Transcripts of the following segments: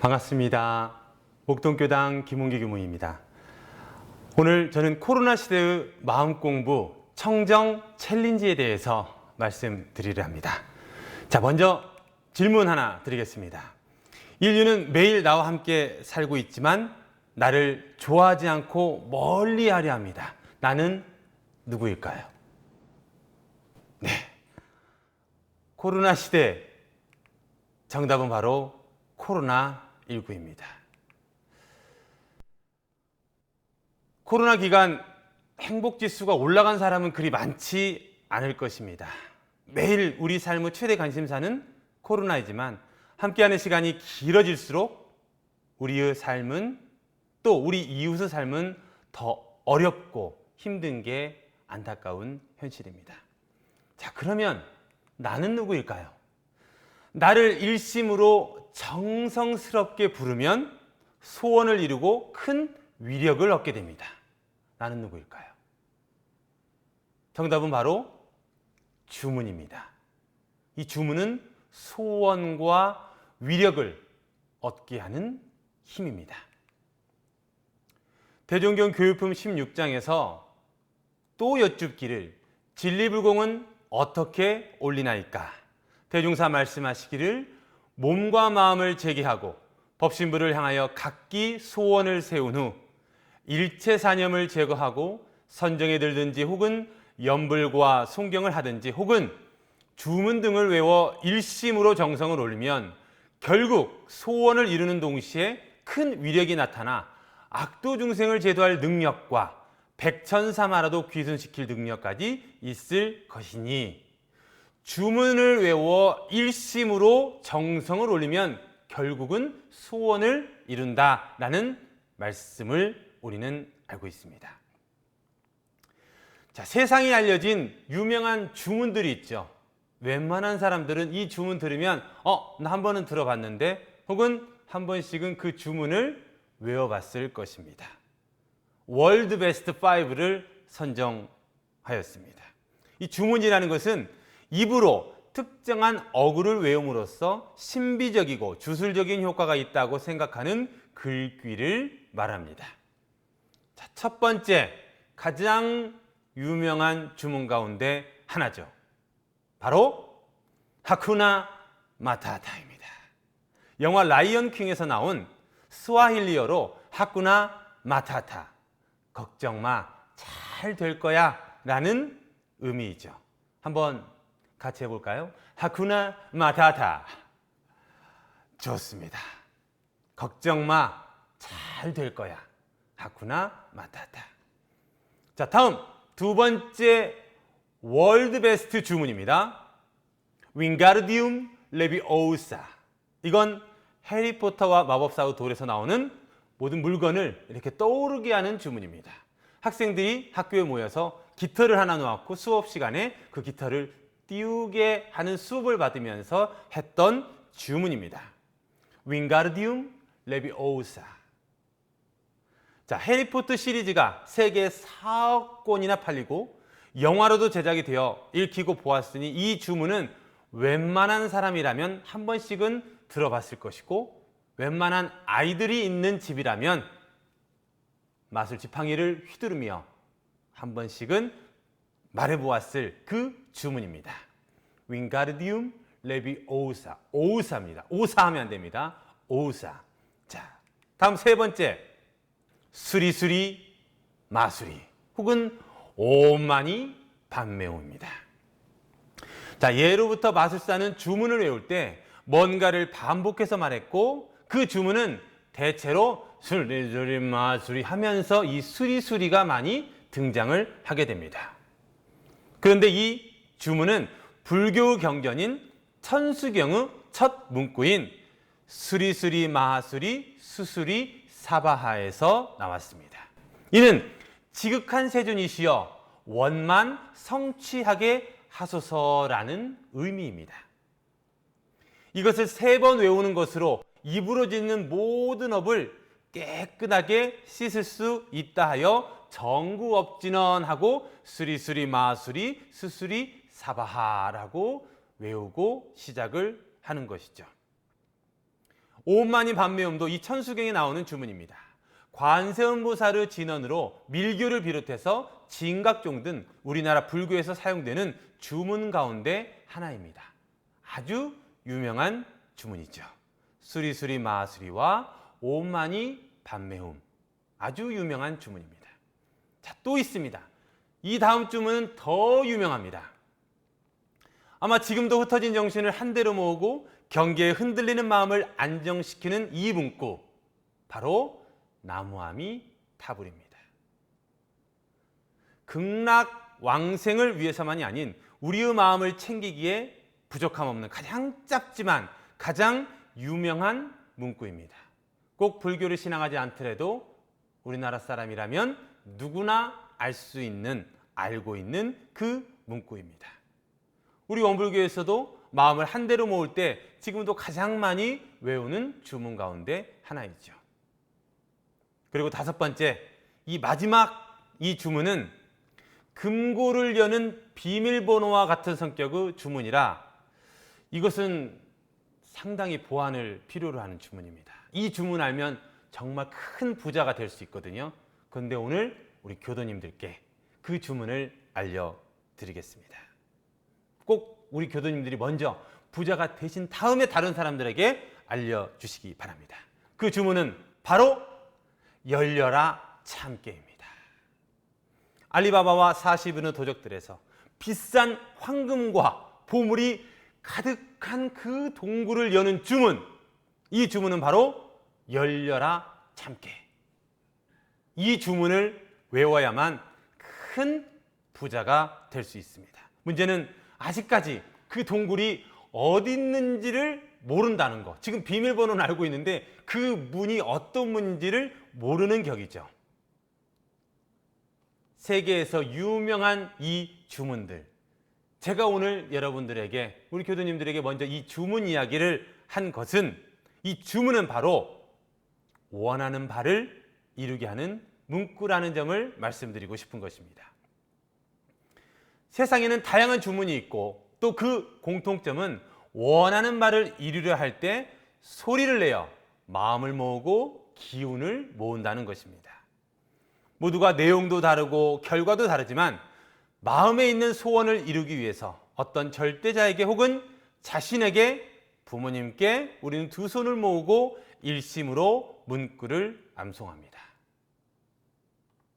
반갑습니다. 목동교당 김홍기 교무입니다. 오늘 저는 코로나 시대의 마음 공부 청정 챌린지에 대해서 말씀드리려 합니다. 자, 먼저 질문 하나 드리겠습니다. 인류는 매일 나와 함께 살고 있지만 나를 좋아하지 않고 멀리하려 합니다. 나는 누구일까요? 네, 코로나 시대 정답은 바로 코로나19입니다. 코로나 기간 행복지수가 올라간 사람은 그리 많지 않을 것입니다. 매일 우리 삶의 최대 관심사는 코로나이지만 함께하는 시간이 길어질수록 우리의 삶은 또 우리 이웃의 삶은 더 어렵고 힘든 게 안타까운 현실입니다. 자, 그러면 나는 누구일까요? 나를 일심으로 정성스럽게 부르면 소원을 이루고 큰 위력을 얻게 됩니다. 나는 누구일까요? 정답은 바로 주문입니다. 이 주문은 소원과 위력을 얻게 하는 힘입니다. 대종경 교육품 16장에서 또 여쭙기를 진리불공은 어떻게 올리나이까? 대종사 말씀하시기를 몸과 마음을 제기하고 법신부를 향하여 각기 소원을 세운 후 일체사념을 제거하고 선정에 들든지 혹은 연불과 송경을 하든지 혹은 주문 등을 외워 일심으로 정성을 올리면 결국 소원을 이루는 동시에 큰 위력이 나타나 악도 중생을 제도할 능력과 백천사마라도 귀순시킬 능력까지 있을 것이니 주문을 외워 일심으로 정성을 올리면 결국은 소원을 이룬다라는 말씀을 우리는 알고 있습니다. 자, 세상에 알려진 유명한 주문들이 있죠. 웬만한 사람들은 이 주문 들으면 나 한 번은 들어봤는데 혹은 한 번씩은 그 주문을 외워봤을 것입니다. 월드 베스트 5를 선정하였습니다. 이 주문이라는 것은 입으로 특정한 어구를 외움으로써 신비적이고 주술적인 효과가 있다고 생각하는 글귀를 말합니다. 자, 첫 번째, 가장 유명한 주문 가운데 하나죠. 바로 하쿠나 마타타입니다. 영화 라이언 킹에서 나온 스와힐리어로 하쿠나 마타타, 걱정 마, 잘 될 거야 라는 의미이죠. 한번 같이 해볼까요? 하쿠나 마타타. 좋습니다. 걱정 마, 잘 될 거야. 하쿠나 마타타. 자, 다음 두 번째 월드 베스트 주문입니다. 윙가르디움 레비오우사. 이건 해리포터와 마법사의 돌에서 나오는 모든 물건을 이렇게 떠오르게 하는 주문입니다. 학생들이 학교에 모여서 깃털을 하나 놓았고 수업 시간에 그 깃털을 띄우게 하는 수업을 받으면서 했던 주문입니다. 윙가르디움 레비오우사. 자, 해리포터 시리즈가 세계 4억 권이나 팔리고 영화로도 제작이 되어 읽히고 보았으니 이 주문은 웬만한 사람이라면 한 번씩은 들어봤을 것이고 웬만한 아이들이 있는 집이라면 마술 지팡이를 휘두르며 한 번씩은 말해보았을 그 주문입니다. 윙가르디움 레비오우사. 오우사입니다. 오사하면 안 됩니다. 오우사. 자, 다음 세 번째, 수리수리 마수리 혹은 오만이 반매호입니다. 자, 예로부터 마술사는 주문을 외울 때 뭔가를 반복해서 말했고 그 주문은 대체로 수리수리 마수리 하면서 이 수리수리가 많이 등장을 하게 됩니다. 그런데 이 주문은 불교 경전인 천수경의 첫 문구인 수리수리 마하수리 수수리 사바하에서 나왔습니다. 이는 지극한 세존이시여 원만 성취하게 하소서라는 의미입니다. 이것을 3번 외우는 것으로 입으로 짓는 모든 업을 깨끗하게 씻을 수 있다 하여 정구업진언하고 수리수리 마수리 수수리 사바하라고 외우고 시작을 하는 것이죠. 오만이 반매음도 이 천수경에 나오는 주문입니다. 관세음보살의 진언으로 밀교를 비롯해서 진각종 등 우리나라 불교에서 사용되는 주문 가운데 하나입니다. 아주 유명한 주문이죠. 수리수리 마수리와 오만이 반매음, 아주 유명한 주문입니다. 자, 또 있습니다. 이 다음 주문은 더 유명합니다. 아마 지금도 흩어진 정신을 한데로 모으고 경계에 흔들리는 마음을 안정시키는 이 문구, 바로 나무아미타불입니다. 극락왕생을 위해서만이 아닌 우리의 마음을 챙기기에 부족함 없는 가장 짧지만 가장 유명한 문구입니다. 꼭 불교를 신앙하지 않더라도 우리나라 사람이라면 누구나 알 수 있는, 알고 있는 그 문구입니다. 우리 원불교에서도 마음을 한데로 모을 때 지금도 가장 많이 외우는 주문 가운데 하나이죠. 그리고 다섯 번째, 이 마지막 이 주문은 금고를 여는 비밀번호와 같은 성격의 주문이라 이것은 상당히 보완을 필요로 하는 주문입니다. 이 주문 알면 정말 큰 부자가 될 수 있거든요. 그런데 오늘 우리 교도님들께 그 주문을 알려드리겠습니다. 꼭 우리 교도님들이 먼저 부자가 되신 다음에 다른 사람들에게 알려주시기 바랍니다. 그 주문은 바로 열려라 참깨입니다. 알리바바와 40인의 도적들에서 비싼 황금과 보물이 가득한 그 동굴을 여는 주문, 이 주문은 바로 열려라 참깨. 이 주문을 외워야만 큰 부자가 될 수 있습니다. 문제는 아직까지 그 동굴이 어디 있는지를 모른다는 거. 지금 비밀번호는 알고 있는데 그 문이 어떤 문인지를 모르는 격이죠. 세계에서 유명한 이 주문들, 제가 오늘 여러분들에게, 우리 교도님들에게 먼저 이 주문 이야기를 한 것은, 이 주문은 바로 원하는 바를 이루게 하는 문구라는 점을 말씀드리고 싶은 것입니다. 세상에는 다양한 주문이 있고 또 그 공통점은 원하는 바를 이루려 할 때 소리를 내어 마음을 모으고 기운을 모은다는 것입니다. 모두가 내용도 다르고 결과도 다르지만 마음에 있는 소원을 이루기 위해서 어떤 절대자에게 혹은 자신에게, 부모님께 우리는 두 손을 모으고 일심으로 문구를 암송합니다.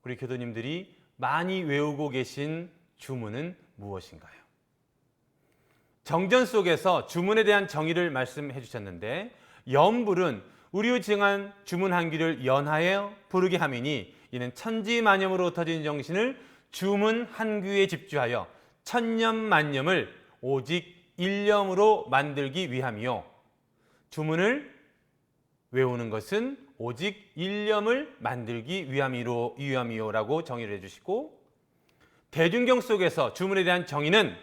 우리 교도님들이 많이 외우고 계신 주문은 무엇인가요? 정전 속에서 주문에 대한 정의를 말씀해 주셨는데, 염불은 우리의 정한 주문 한 귀를 연하여 부르게 함이니 이는 천지만념으로 흩어진 정신을 주문 한 귀에 집중하여 천념만념을 오직 일념으로 만들기 위함이요. 주문을 외우는 것은 오직 일념을 만들기 위함이요라고 정의를 해주시고, 대중경 속에서 주문에 대한 정의는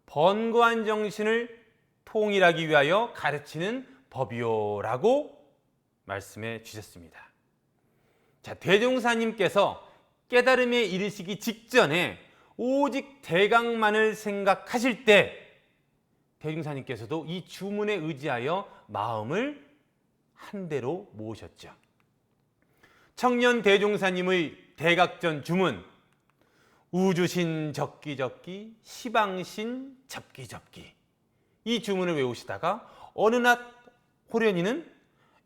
번거한 정신을 통일하기 위하여 가르치는 법이요라고 말씀해 주셨습니다. 자, 대종사님께서 깨달음에 이르시기 직전에 오직 대각만을 생각하실 때 대종사님께서도 이 주문에 의지하여 마음을 한대로 모으셨죠. 청년 대종사님의 대각전 주문, 우주신 적기적기, 시방신 접기접기, 이 주문을 외우시다가 어느 낮 호련이는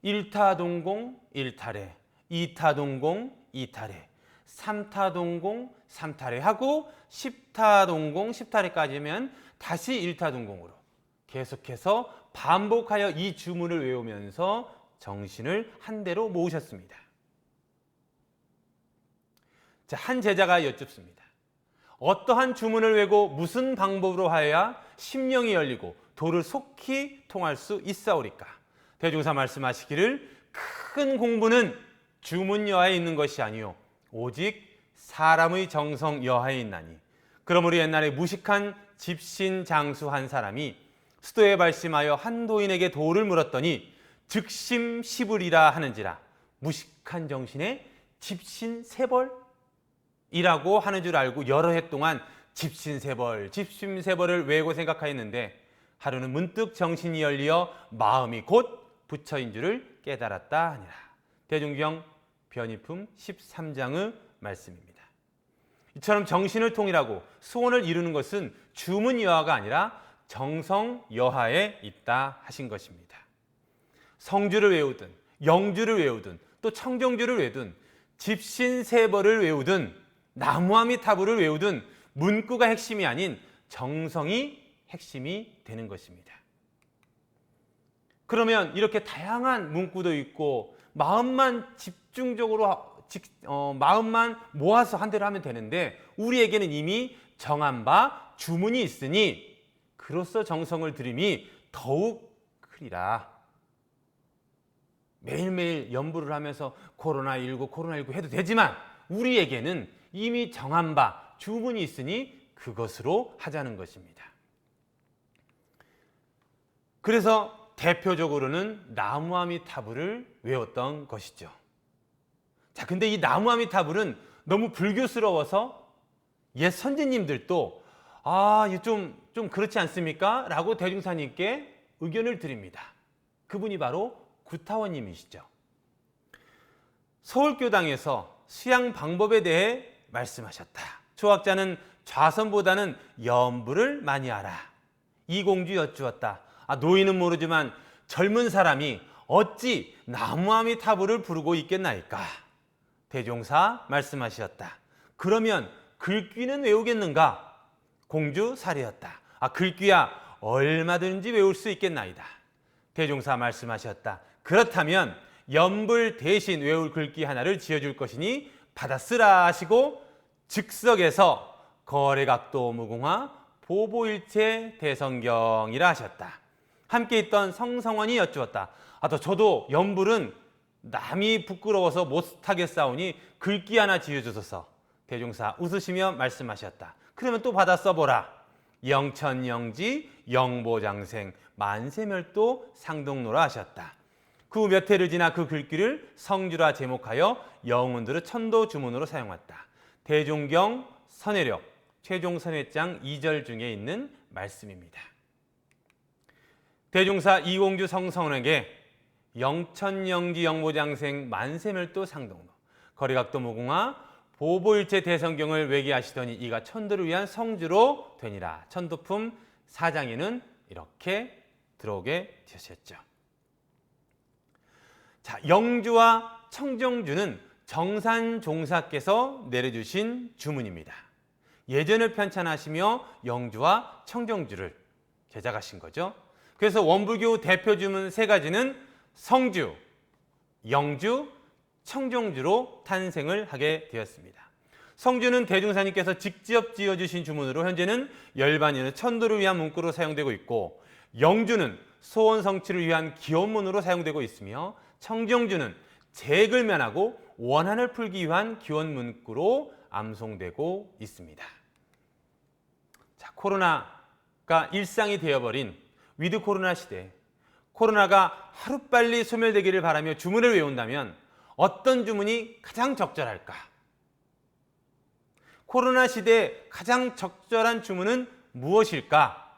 일타동공 일타례, 이타동공 이타례, 삼타동공 삼타례 하고 십타동공 십타례까지면 다시 일타동공으로 계속해서 반복하여 이 주문을 외우면서 정신을 한대로 모으셨습니다. 자, 한 제자가 여쭙습니다. 어떠한 주문을 외고 무슨 방법으로 하여야 심령이 열리고 도를 속히 통할 수 있사오리까? 대종사 말씀하시기를 큰 공부는 주문 여하에 있는 것이 아니요 오직 사람의 정성 여하에 있나니. 그러므로 옛날에 무식한 집신 장수 한 사람이 수도에 발심하여 한 도인에게 도를 물었더니 즉심시불이라 하는지라. 무식한 정신에 집신세벌이라고 하는 줄 알고 여러 해 동안 집신세벌, 집심세벌을 외고 생각하였는데 하루는 문득 정신이 열리어 마음이 곧 부처인 줄을 깨달았다 하니라. 대종경 변이품 13장의 말씀입니다. 이처럼 정신을 통일하고 소원을 이루는 것은 주문여하가 아니라 정성여하에 있다 하신 것입니다. 성주를 외우든 영주를 외우든 또 청정주를 외우든 집신세벌을 외우든 나무아미타불을 외우든 문구가 핵심이 아닌 정성이 핵심이 되는 것입니다. 그러면 이렇게 다양한 문구도 있고 마음만 집중적으로 마음만 모아서 한 대로 하면 되는데 우리에게는 이미 정한 바 주문이 있으니 그로써 정성을 들임이 더욱 크리라. 매일매일 연부를 하면서 코로나19 해도 되지만 우리에게는 이미 정한 바 주문이 있으니 그것으로 하자는 것입니다. 그래서 대표적으로는 나무아미타불을 외웠던 것이죠. 자, 근데 이 나무아미타불은 너무 불교스러워서 옛 선지님들도 좀 그렇지 않습니까? 라고 대중사님께 의견을 드립니다. 그분이 바로 구타원님이시죠. 서울교당에서 수양 방법에 대해 말씀하셨다. 초학자는 좌선보다는 연부를 많이 하라. 이공주 여쭈었다. 노인은 모르지만 젊은 사람이 어찌 나무아미타불을 부르고 있겠나이까. 대종사 말씀하셨다. 그러면 글귀는 외우겠는가? 공주 사례였다. 글귀야 얼마든지 외울 수 있겠나이다. 대종사 말씀하셨다. 그렇다면 연불 대신 외울 글귀 하나를 지어줄 것이니 받아쓰라 하시고 즉석에서 거래각도 무궁화 보보일체 대성경이라 하셨다. 함께 있던 성성원이 여쭈었다. 저도 연불은 남이 부끄러워서 못하겠사오니 글귀 하나 지어주소서. 대종사 웃으시며 말씀하셨다. 그러면 또 받아 써보라. 영천영지 영보장생 만세멸도 상동로라 하셨다. 그 몇 해를 지나 그 글귀를 성주라 제목하여 영혼들의 천도 주문으로 사용했다. 대종경 선회력 최종 선회장 2절 중에 있는 말씀입니다. 대종사 이공주 성성원에게 영천영지 영보장생 만세멸도 상동로 거리각도 무궁화 보보일체 대성경을 외게 하시더니 이가 천도를 위한 성주로 되니라. 천도품 4장에는 이렇게 들어오게 되셨죠. 자, 영주와 청정주는 정산종사께서 내려주신 주문입니다. 예전을 편찬하시며 영주와 청정주를 제작하신 거죠. 그래서 원불교 대표 주문 3가지는 성주, 영주, 청정주로 탄생을 하게 되었습니다. 성주는 대중사님께서 직접 지어주신 주문으로 현재는 열반이는 천도를 위한 문구로 사용되고 있고, 영주는 소원 성취를 위한 기원문으로 사용되고 있으며, 청정주는 재액을 면하고 원한을 풀기 위한 기원 문구로 암송되고 있습니다. 자, 코로나가 일상이 되어버린 위드 코로나 시대, 코로나가 하루빨리 소멸되기를 바라며 주문을 외운다면 어떤 주문이 가장 적절할까? 코로나 시대에 가장 적절한 주문은 무엇일까?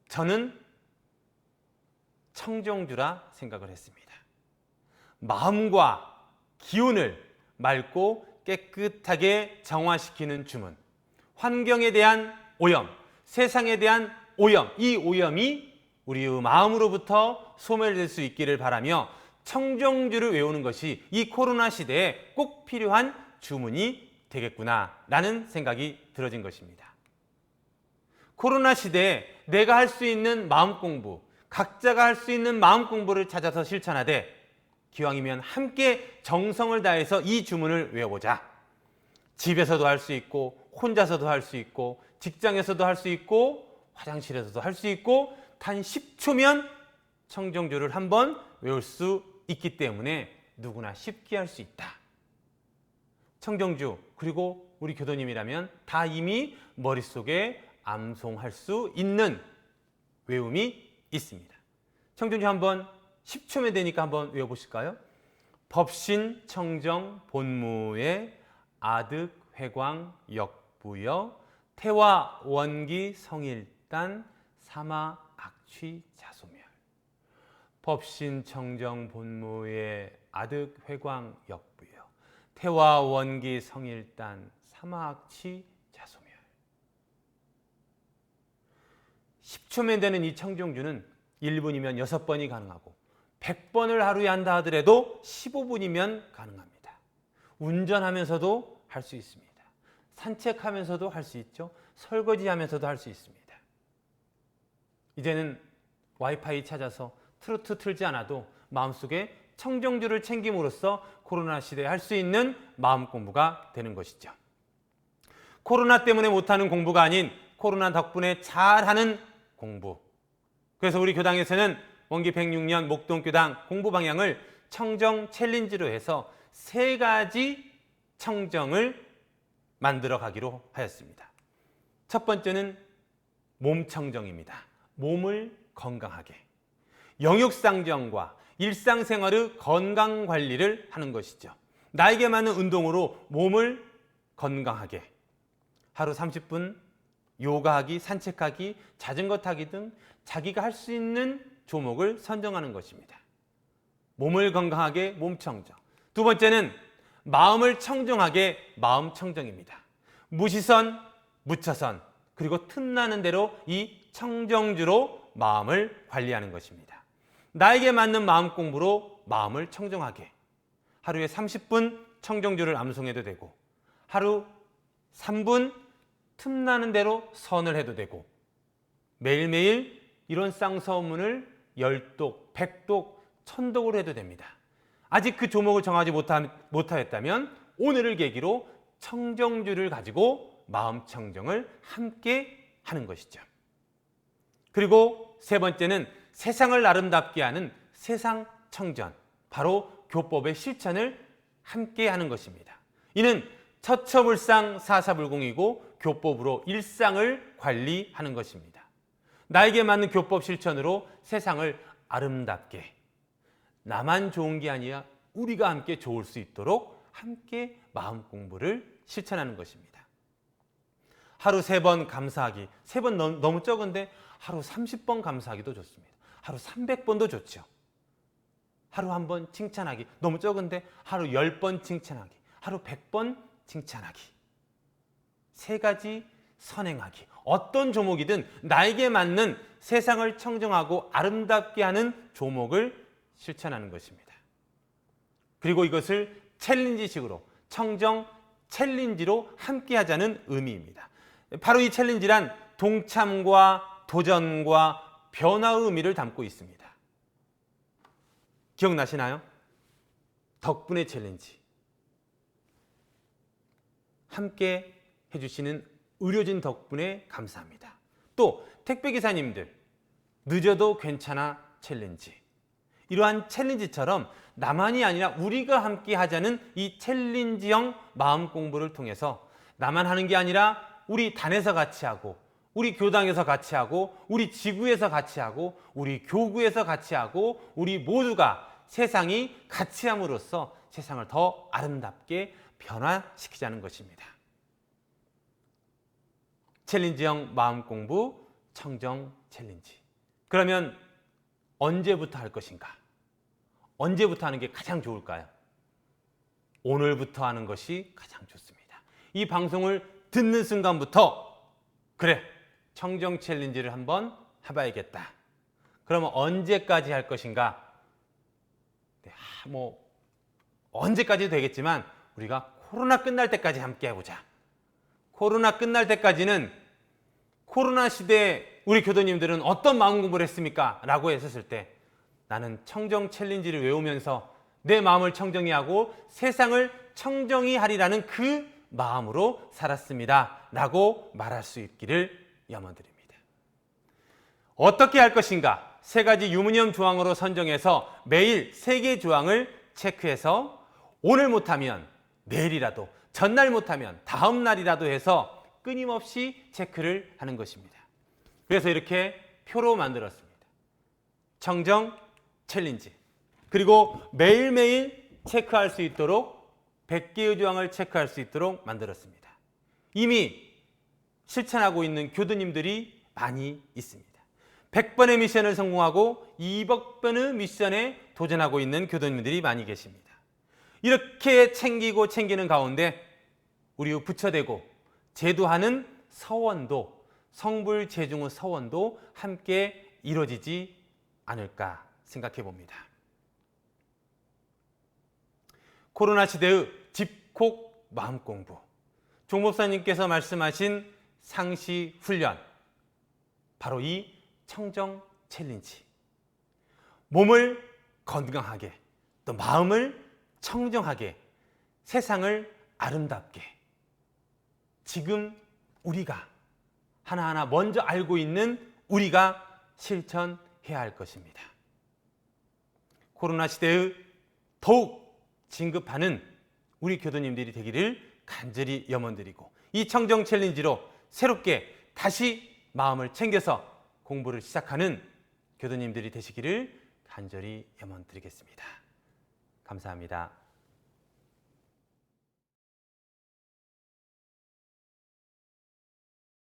저는 청정주라 생각을 했습니다. 마음과 기운을 맑고 깨끗하게 정화시키는 주문, 환경에 대한 오염, 세상에 대한 오염, 이 오염이 우리의 마음으로부터 소멸될 수 있기를 바라며 청정주를 외우는 것이 이 코로나 시대에 꼭 필요한 주문이 되겠구나라는 생각이 들어진 것입니다. 코로나 시대에 내가 할 수 있는 마음 공부, 각자가 할 수 있는 마음 공부를 찾아서 실천하되 기왕이면 함께 정성을 다해서 이 주문을 외워보자. 집에서도 할 수 있고 혼자서도 할 수 있고 직장에서도 할 수 있고 화장실에서도 할 수 있고 단 10초면 청정주를 한번 외울 수 있기 때문에 누구나 쉽게 할 수 있다. 청정주 그리고 우리 교도님이라면 다 이미 머릿속에 암송할 수 있는 외움이 있습니다. 청정주 한번 10초면 되니까 한번 외워보실까요? 법신 청정 본무의 아득 회광 역부여 태화 원기 성일단 사마 악취 자소멸. 법신 청정 본무의 아득 회광 역부여 태화 원기 성일단 사마학치 자소멸. 10초면 되는 이 청정주는 1분이면 6번이 가능하고 100번을 하루에 한다 하더라도 15분이면 가능합니다. 운전하면서도 할 수 있습니다. 산책하면서도 할 수 있죠. 설거지하면서도 할 수 있습니다. 이제는 와이파이 찾아서 트로트 틀지 않아도 마음속에 청정주를 챙김으로써 코로나 시대에 할 수 있는 마음 공부가 되는 것이죠. 코로나 때문에 못하는 공부가 아닌 코로나 덕분에 잘하는 공부. 그래서 우리 교당에서는 원기 106년 목동교당 공부 방향을 청정 챌린지로 해서 3가지 청정을 만들어 가기로 하였습니다. 첫 번째는 몸 청정입니다. 몸을 건강하게. 영육상정과 일상생활의 건강관리를 하는 것이죠. 나에게 맞는 운동으로 몸을 건강하게. 하루 30분 요가하기, 산책하기, 자전거 타기 등 자기가 할 수 있는 조목을 선정하는 것입니다. 몸을 건강하게 몸 청정. 두 번째는 마음을 청정하게 마음 청정입니다. 무시선, 무처선, 그리고 틈나는 대로 이 청정주로 마음을 관리하는 것입니다. 나에게 맞는 마음 공부로 마음을 청정하게. 하루에 30분 청정주를 암송해도 되고 하루 3분 틈나는 대로 선을 해도 되고 매일매일 이런 쌍서문을 10독, 100독, 1000독으로 해도 됩니다. 아직 그 조목을 정하지 못하였다면 오늘을 계기로 청정주를 가지고 마음 청정을 함께 하는 것이죠. 그리고 세 번째는 세상을 아름답게 하는 세상 청전, 바로 교법의 실천을 함께 하는 것입니다. 이는 처처불상 사사불공이고 교법으로 일상을 관리하는 것입니다. 나에게 맞는 교법 실천으로 세상을 아름답게, 나만 좋은 게 아니라 우리가 함께 좋을 수 있도록 함께 마음 공부를 실천하는 것입니다. 하루 3번 감사하기. 3번 너무 적은데 하루 30번 감사하기도 좋습니다. 하루 300번도 좋죠. 하루 1번 칭찬하기. 너무 적은데 하루 10번 칭찬하기. 하루 100번 칭찬하기. 3가지 선행하기. 어떤 조목이든 나에게 맞는 세상을 청정하고 아름답게 하는 조목을 실천하는 것입니다. 그리고 이것을 챌린지식으로 청정 챌린지로 함께 하자는 의미입니다. 바로 이 챌린지란 동참과 도전과 변화의 의미를 담고 있습니다. 기억나시나요? 덕분에 챌린지. 함께 해주시는 의료진 덕분에 감사합니다. 또 택배기사님들 늦어도 괜찮아 챌린지. 이러한 챌린지처럼 나만이 아니라 우리가 함께 하자는 이 챌린지형 마음 공부를 통해서 나만 하는 게 아니라 우리 단에서 같이 하고 우리 교당에서 같이 하고 우리 지구에서 같이 하고 우리 교구에서 같이 하고 우리 모두가 세상이 같이 함으로써 세상을 더 아름답게 변화시키자는 것입니다. 챌린지형 마음 공부 청정 챌린지. 그러면 언제부터 할 것인가? 언제부터 하는 게 가장 좋을까요? 오늘부터 하는 것이 가장 좋습니다. 이 방송을 듣는 순간부터 그래, 청정 챌린지를 한번 해봐야겠다. 그러면 언제까지 할 것인가? 네, 언제까지 되겠지만 우리가 코로나 끝날 때까지 함께 해보자. 코로나 끝날 때까지는 코로나 시대에 우리 교도님들은 어떤 마음 공부를 했습니까? 라고 했었을 때 나는 청정 챌린지를 외우면서 내 마음을 청정히 하고 세상을 청정히 하리라는 그 마음으로 살았습니다. 라고 말할 수 있기를 염원드립니다. 어떻게 할 것인가? 3가지 유무념 조항으로 선정해서 매일 3개 조항을 체크해서 오늘 못하면 내일이라도, 전날 못하면 다음 날이라도 해서 끊임없이 체크를 하는 것입니다. 그래서 이렇게 표로 만들었습니다. 청정 챌린지. 그리고 매일매일 체크할 수 있도록 100개의 조항을 체크할 수 있도록 만들었습니다. 이미 실천하고 있는 교도님들이 많이 있습니다. 100번의 미션을 성공하고 200번의 미션에 도전하고 있는 교도님들이 많이 계십니다. 이렇게 챙기고 챙기는 가운데 우리 부처되고 제도하는 서원도, 성불 제중의 서원도 함께 이루어지지 않을까 생각해 봅니다. 코로나 시대의 집콕 마음공부, 종목사님께서 말씀하신 상시 훈련, 바로 이 청정 챌린지. 몸을 건강하게, 또 마음을 청정하게, 세상을 아름답게, 지금 우리가 하나하나 먼저 알고 있는 우리가 실천해야 할 것입니다. 코로나 시대의 더욱 진급하는 우리 교도님들이 되기를 간절히 염원드리고, 이 청정 챌린지로 새롭게 다시 마음을 챙겨서 공부를 시작하는 교도님들이 되시기를 간절히 염원드리겠습니다. 감사합니다.